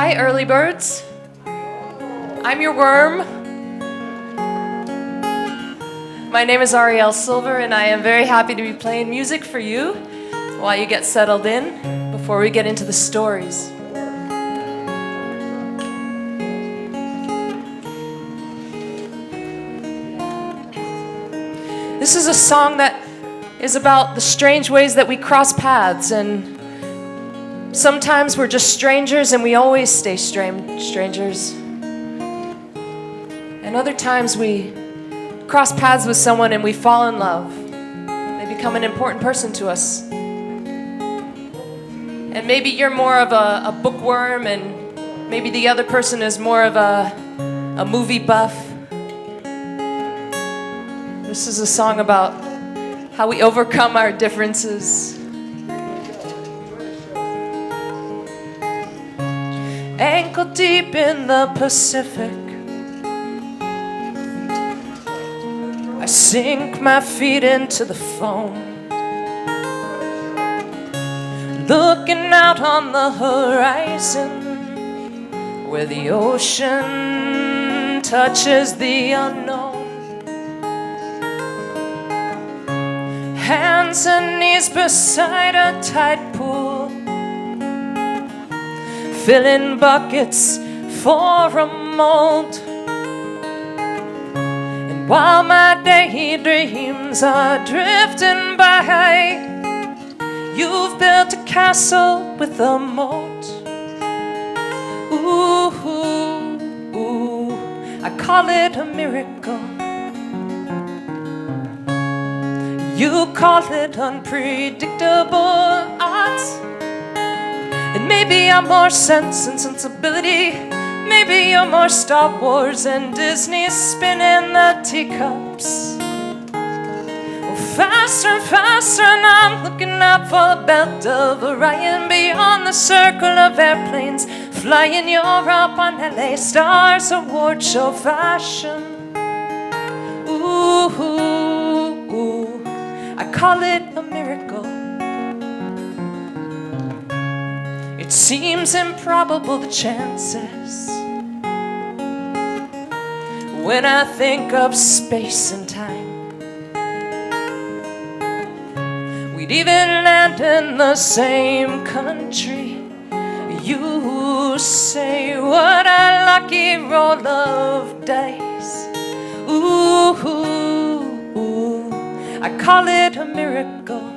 Hi, early birds. I'm your worm. My name is Arielle Silver, and I am very happy to be playing music for you while you get settled in before we get into the stories. This is a song that is about the strange ways that we cross paths, and sometimes we're just strangers and we always stay strangers. And other times we cross paths with someone and we fall in love. They become an important person to us. And maybe you're more of a bookworm, and maybe the other person is more of a movie buff. This is a song about how we overcome our differences. Ankle deep in the Pacific, I sink my feet into the foam, looking out on the horizon where the ocean touches the unknown. Hands and knees beside a tide pool, filling buckets for a mold. And while my daydreams are drifting by, you've built a castle with a moat. Ooh, ooh, I call it a miracle. You call it unpredictable odds. And maybe I'm more Sense and Sensibility. Maybe you're more Star Wars and Disney spinning the teacups. Oh, faster and faster, and I'm looking out for the belt of Orion, beyond the circle of airplanes flying Europe on LA Stars award show fashion. Ooh, ooh, I call it a miracle. It seems improbable, the chances, when I think of space and time. We'd even land in the same country. You say, what a lucky roll of dice. Ooh, ooh, I call it a miracle.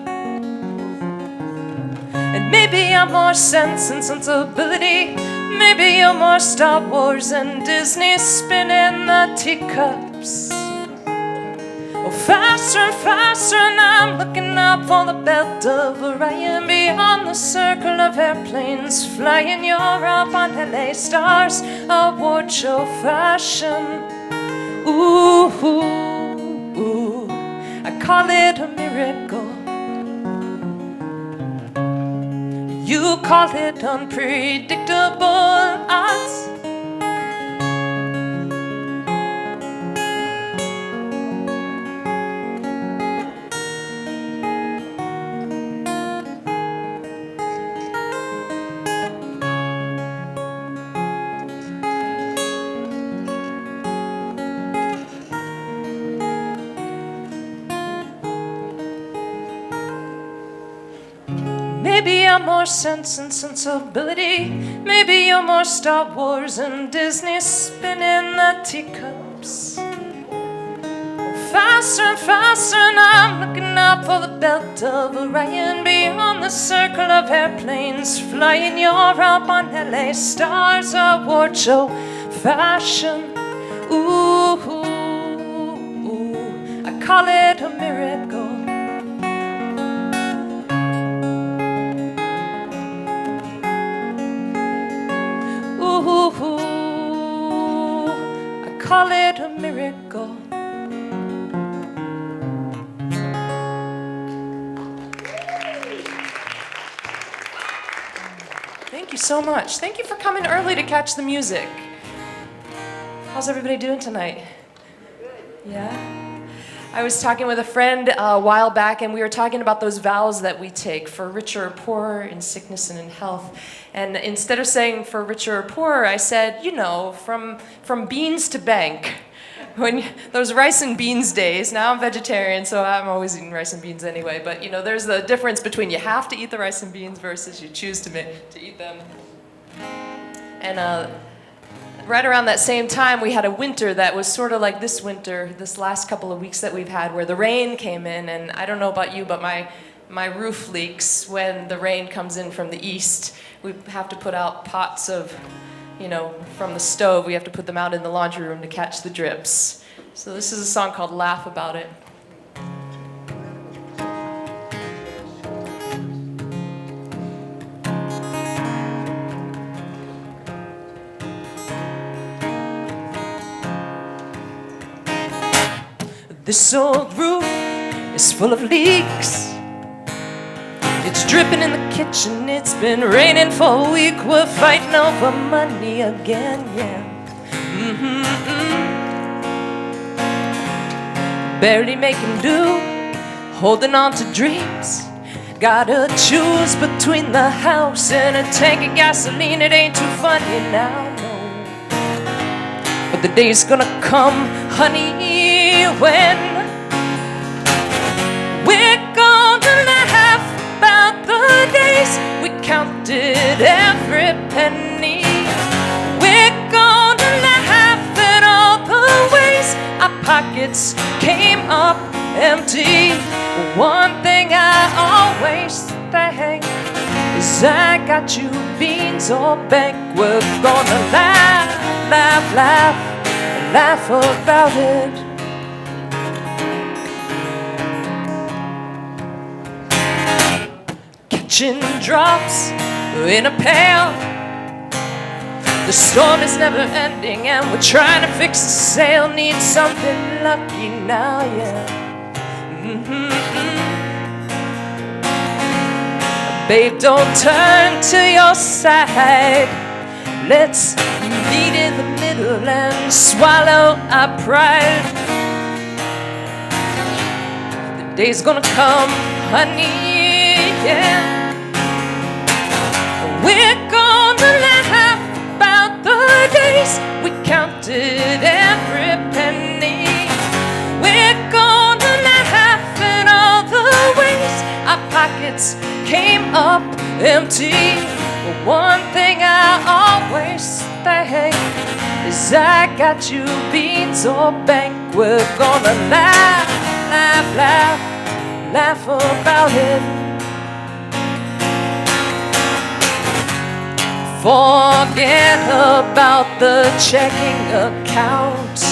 And maybe I'm more Sense and Sensibility. Maybe you're more Star Wars and Disney spinning the teacups. Oh, faster and faster, and I'm looking out for the belt of Orion, beyond the circle of airplanes flying Europe on LA Stars award show fashion. Ooh, ooh, I call it a miracle. You call it unpredictable odds. Maybe I'm more Sense and Sensibility. Maybe you're more Star Wars and Disney spinning the teacups. Faster and faster, and I'm looking out for the belt of Orion, beyond the circle of airplanes flying Europe on LA Stars award show fashion. Ooh, I call it a miracle. Ooh, I call it a miracle. Thank you so much. Thank you for coming early to catch the music. How's everybody doing tonight? Yeah? I was talking with a friend a while back, and we were talking about those vows that we take for richer or poorer, in sickness and in health. And instead of saying for richer or poorer, I said, you know, from beans to bank. When those rice and beans days, now I'm vegetarian, so I'm always eating rice and beans anyway, but you know, there's the difference between you have to eat the rice and beans versus you choose to eat them. And right around that same time, we had a winter that was sort of like this winter, this last couple of weeks that we've had, where the rain came in, and I don't know about you, but my roof leaks when the rain comes in from the east. We have to put out pots of, you know, from the stove, we have to put them out in the laundry room to catch the drips. So this is a song called Laugh About It. This old roof is full of leaks. It's dripping in the kitchen, it's been raining for a week. We're fighting over money again, yeah. Barely making do, holding on to dreams. Gotta choose between the house and a tank of gasoline. It ain't too funny now, no. But the day's gonna come, honey, when we're gonna laugh about the days we counted every penny. We're gonna laugh at all the ways our pockets came up empty. One thing I always think is I got you beans or bank. We're gonna laugh, laugh, laugh, laugh about it. Catching drops in a pail. The storm is never ending and we're trying to fix the sail. Need something lucky now, yeah. Babe, don't turn to your side. Let's meet in the middle and swallow our pride. The day's gonna come, honey, yeah. We're gonna laugh about the days we counted every penny. We're gonna laugh at all the ways our pockets came up empty. But one thing I always think is I got you beans or bank. We're gonna laugh, laugh, laugh, laugh about it. Forget about the checking account.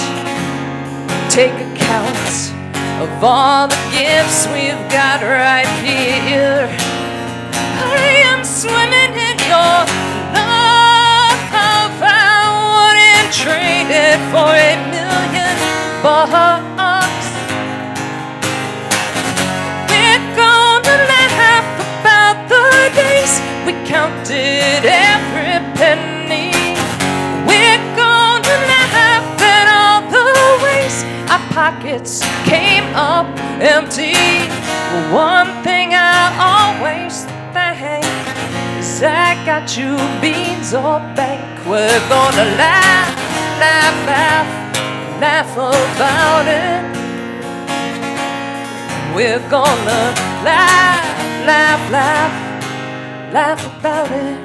Take account of all the gifts we've got right here. I am swimming in your love. I wouldn't trade it for $1,000,000. We're gonna laugh about the days we counted every penny. We're gonna laugh at all the ways our pockets came up empty. One thing I always think is I got you beans or bank. We're gonna laugh, laugh, laugh, laugh about it. We're gonna laugh, laugh, laugh, laugh about it.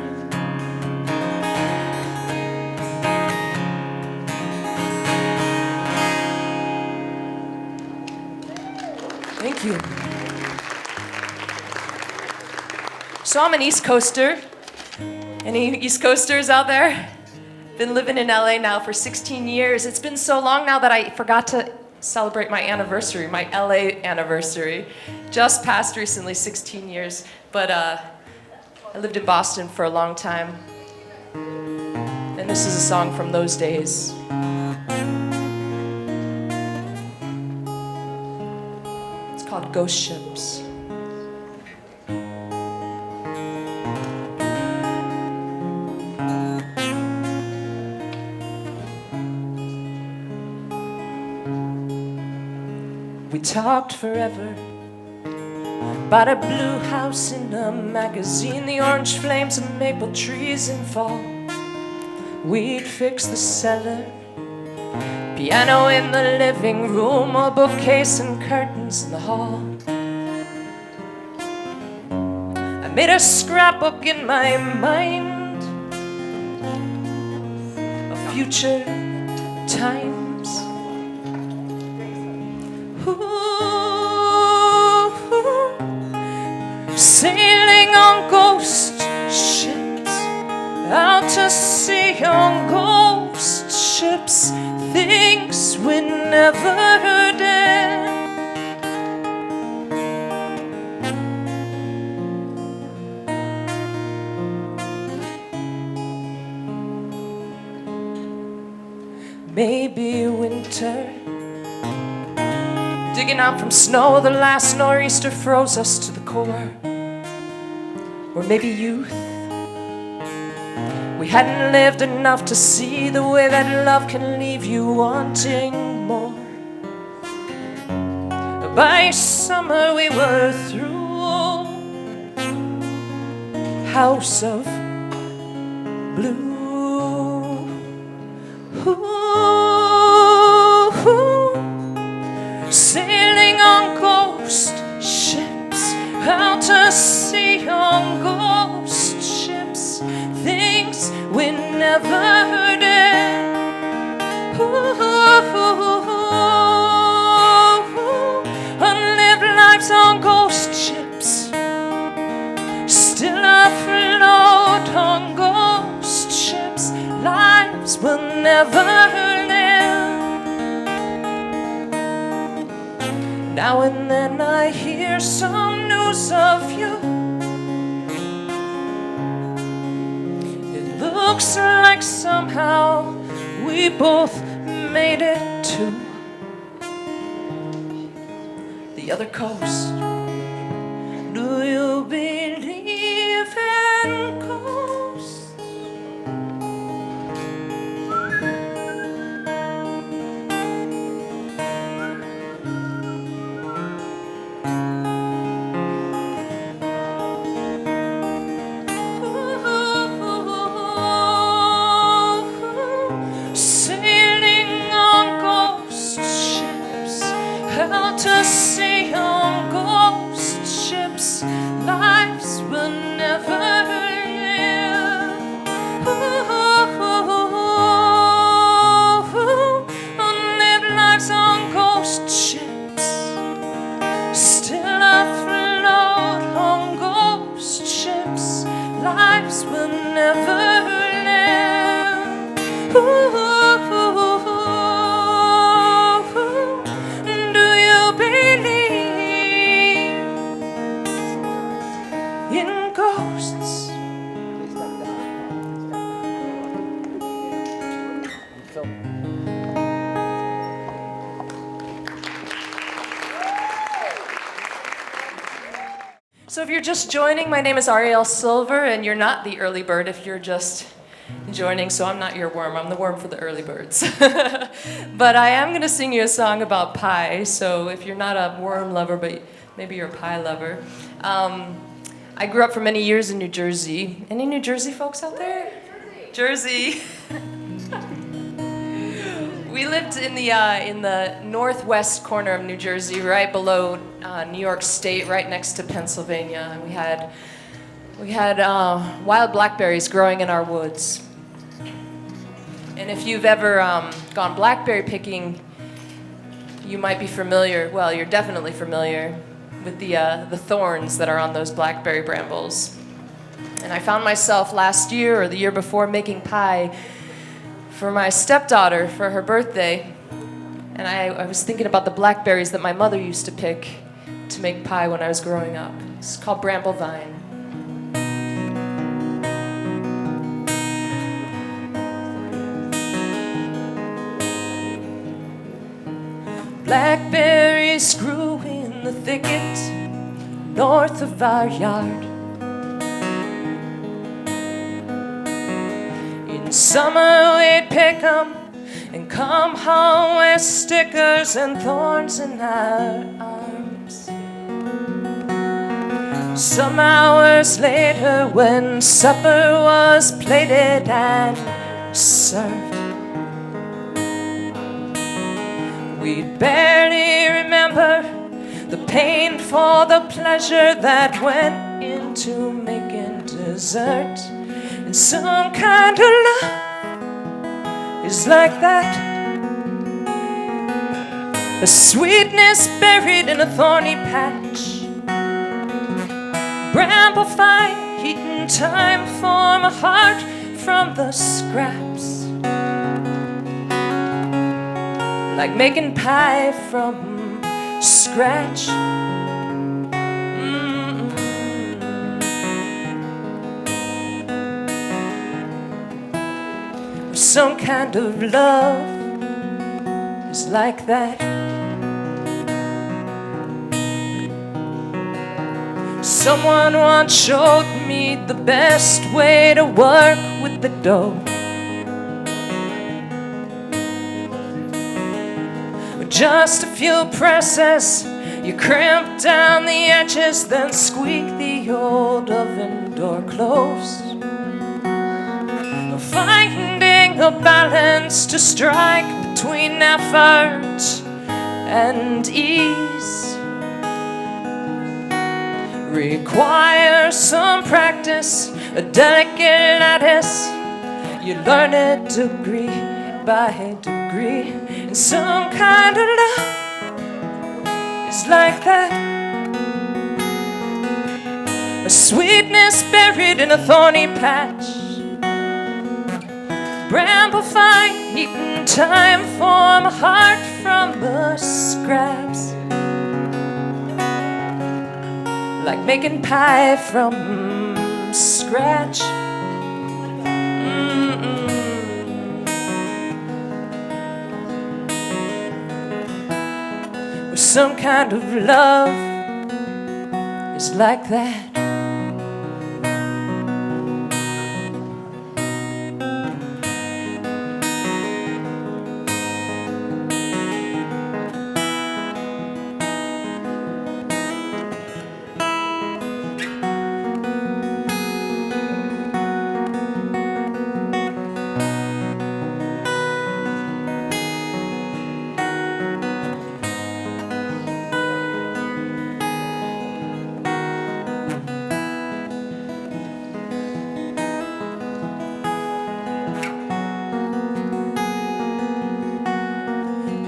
Thank you. So I'm an East Coaster. Any East Coasters out there? Been living in LA now for 16 years. It's been so long now that I forgot to celebrate my anniversary, my LA anniversary. Just passed recently, 16 years. But I lived in Boston for a long time. And this is a song from those days. It's called Ghost Ships. We talked forever about a blue house in a magazine, the orange flames of maple trees in fall. We'd fix the cellar, piano in the living room, a bookcase and curtains in the hall. I made a scrapbook in my mind of future times. Ooh, sailing on ghost ships, out to sea on ghost ships, things we never did. Maybe winter, digging out from snow, the last nor'easter froze us to the core. Or maybe youth, we hadn't lived enough to see the way that love can leave you wanting more. By summer we were through House of Blue. Sailing on ghost ships, out to sea on ghost ships, things we never did. Unlived lives on ghost ships, still afloat on ghost ships, lives we'll never live. Now and then I hear some news of you. It looks like somehow we both made it to the other coast. Do you believe in ghosts? Out to sea on ghost ships, lives will never live. Unlived lives on ghost ships, still afloat on ghost ships, lives will never live. In ghosts. So if you're just joining, my name is Arielle Silver, and you're not the early bird if you're just joining, so I'm not your worm. I'm the worm for the early birds. But I am going to sing you a song about pie, so if you're not a worm lover, but maybe you're a pie lover. I grew up for many years in New Jersey. Any New Jersey folks out there? Jersey. We lived in the northwest corner of New Jersey, right below New York State, right next to Pennsylvania. And we had wild blackberries growing in our woods. And if you've ever gone blackberry picking, you might be familiar. Well, you're definitely familiar with the thorns that are on those blackberry brambles. And I found myself last year or the year before making pie for my stepdaughter for her birthday. And I was thinking about the blackberries that my mother used to pick to make pie when I was growing up. It's called Bramble Vine. Blackberries grew in the thicket north of our yard. In summer we'd pick 'em and come home with stickers and thorns in our arms. Some hours later, when supper was plated and served, we'd barely remember the pain for the pleasure that went into making dessert. And some kind of love is like that, a sweetness buried in a thorny patch, bramble fine, heat and time form a heart from the scraps, like making pie from scratch. Some kind of love is like that. Someone once showed me the best way to work with the dough. With just a few presses, you crimp down the edges, then squeak the old oven door closed. Finding a balance to strike between effort and ease requires some practice, a delicate lattice. You learn it degree by degree, and some kind of love is like that, a sweetness buried in a thorny patch, bramble fine, heat and time form a heart from the scraps, like making pie from scratch. With some kind of love is like that.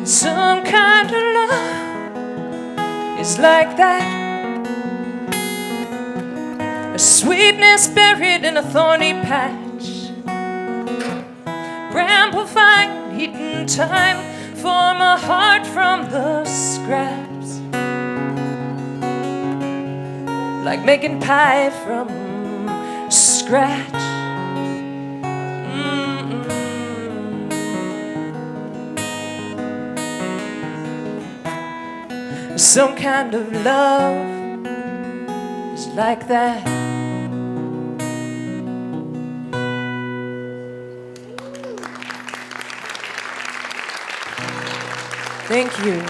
Some kind of love is like that, a sweetness buried in a thorny patch, bramble vine, heat and time form a heart from the scraps, like making pie from scratch. Some kind of love is like that. Thank you.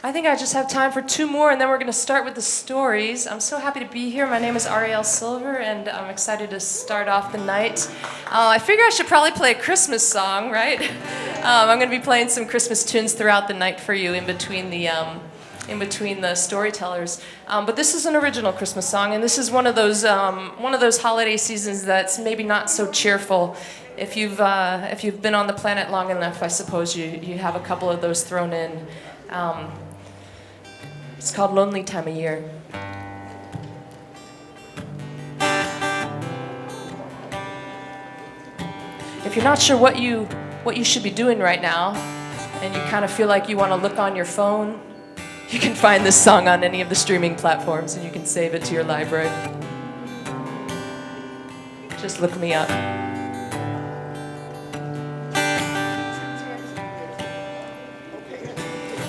I think I just have time for two more, and then we're going to start with the stories. I'm so happy to be here. My name is Arielle Silver, and I'm excited to start off the night. I figure I should probably play a Christmas song, right? I'm going to be playing some Christmas tunes throughout the night for you in between the storytellers. But this is an original Christmas song, and this is one of those holiday seasons that's maybe not so cheerful. If you've been on the planet long enough, I suppose you have a couple of those thrown in. It's called Lonely Time of Year. If you're not sure what you should be doing right now, and you kind of feel like you want to look on your phone, you can find this song on any of the streaming platforms, and you can save it to your library. Just look me up.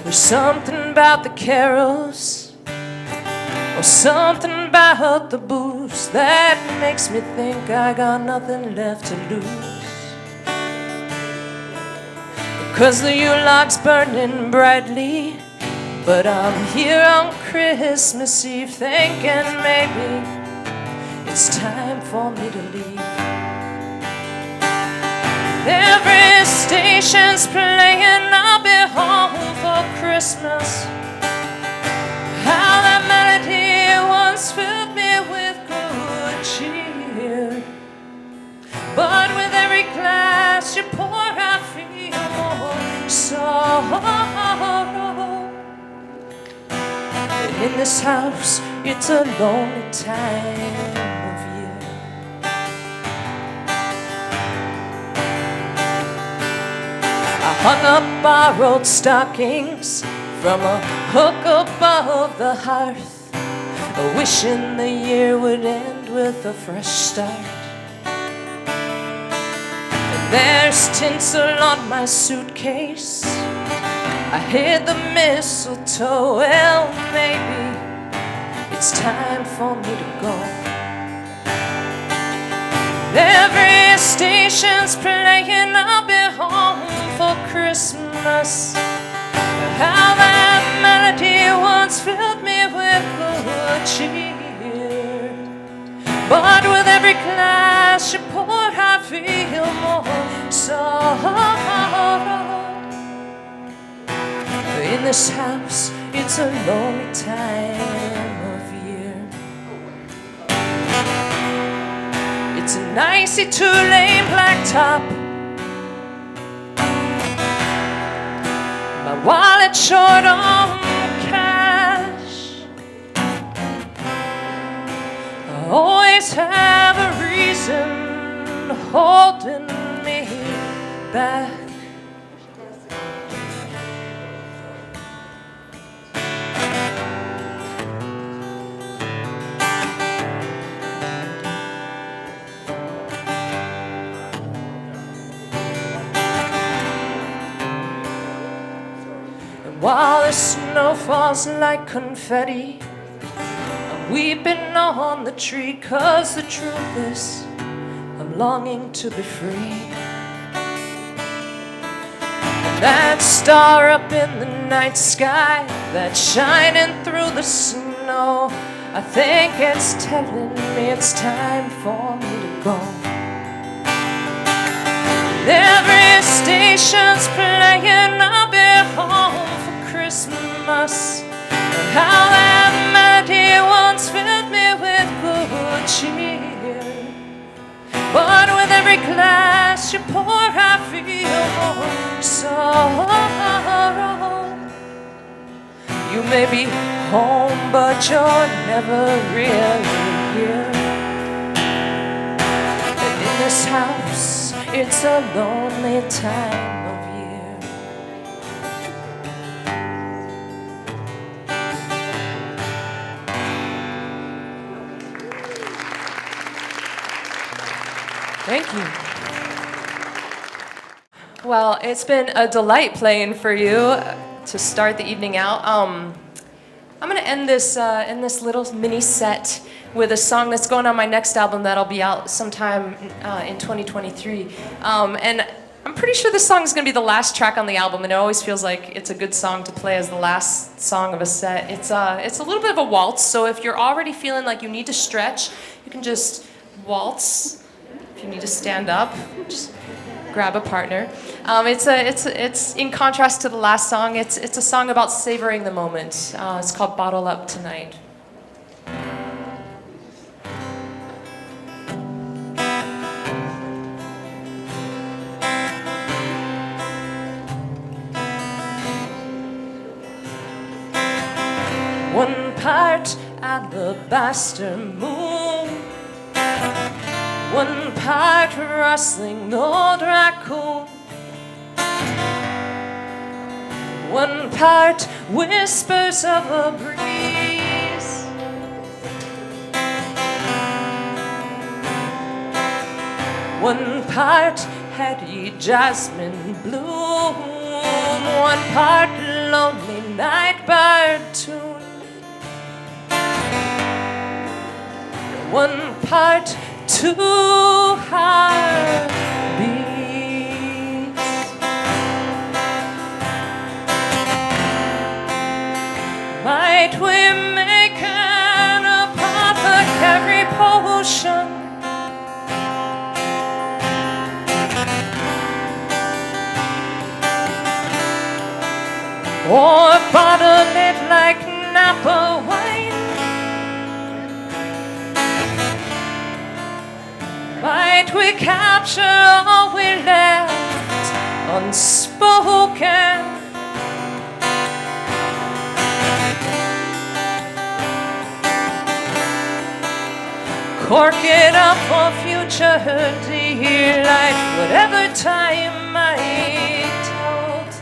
There's something about the carols, or something about the booze, that makes me think I got nothing left to lose. 'cause the Yule log's burning brightly. But I'm here on Christmas Eve thinking maybe it's time for me to leave. Every station's playing I'll be home for Christmas. How that melody once filled me with good cheer. But with every glass you pour I feel more sorrow. In this house it's a lonely time of year. I hung up borrowed stockings from a hook above the hearth, wishing the year would end with a fresh start. And there's tinsel on my suitcase, I hid the mistletoe. Well, maybe it's time for me to go. Every station's playing I'll be home for Christmas. How that melody once filled me with good cheer. But with every glass you pour I feel more sorrow. In this house it's a lonely time of year. It's an icy two-lane blacktop, my wallet short on cash. I always have a reason holding me back. While the snow falls like confetti, I'm weeping on the tree, 'cause the truth is I'm longing to be free. And that star up in the night sky that's shining through the snow, I think it's telling me it's time for me to go. Every station's playing I'll be home for Christmas. How that melody once filled me with good cheer. But with every glass you pour I feel more sorrow. You may be home but you're never really here. And in this house it's a lonely time of year. Thank you. Well, it's been a delight playing for you to start the evening out. I'm going to end this in this little mini set with a song that's going on my next album that'll be out sometime in 2023. And I'm pretty sure this song is going to be the last track on the album, and it always feels like it's a good song to play as the last song of a set. It's a little bit of a waltz, so if you're already feeling like you need to stretch, you can just waltz. If you need to stand up, just grab a partner. It's in contrast to the last song. It's a song about savoring the moment. It's called Bottle Up Tonight. One part alabaster moon, one part rustling old raccoon, one part whispers of a breeze, one part heady jasmine bloom, one part lonely night bird tune, one part two heartbeats. Might we make an apothecary potion, or bottle it like Napa wine? Might we capture all we left unspoken? Cork it up for future delight, whatever time might hold,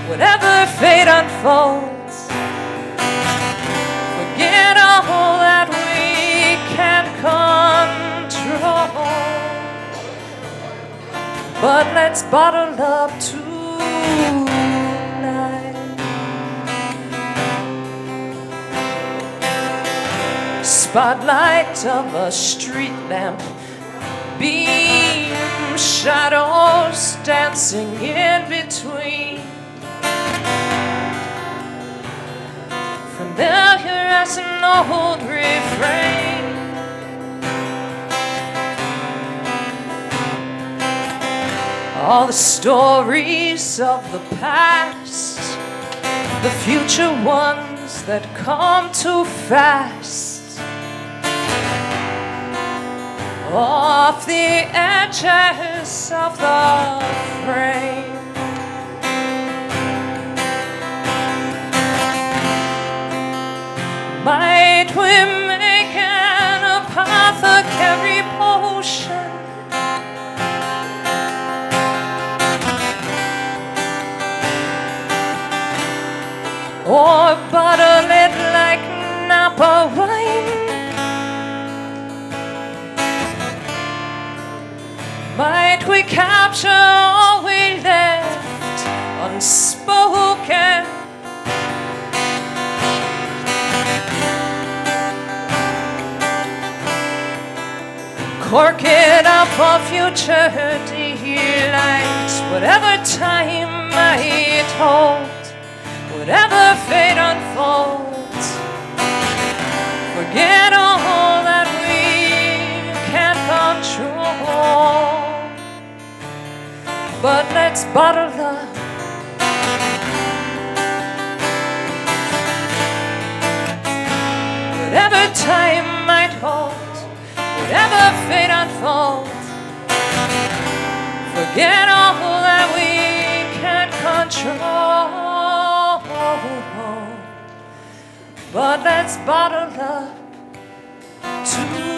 whatever fate unfolds. Forget all that we can't control, but let's bottle up tonight. Spotlight of a street lamp, beam shadows dancing in between. Familiar as an old refrain. All the stories of the past, the future ones that come too fast. Off the edges of the frame. Might we make an apothecary potion, or bottle it like Napa wine? Might we capture all we left unspoken? Cork it up for future delight, whatever time might hold, whatever fate unfolds. Forget all that we can't control, but let's bottle up whatever time might hold, whatever fate unfolds. Forget all that we can't control, but let's bottle up tonight.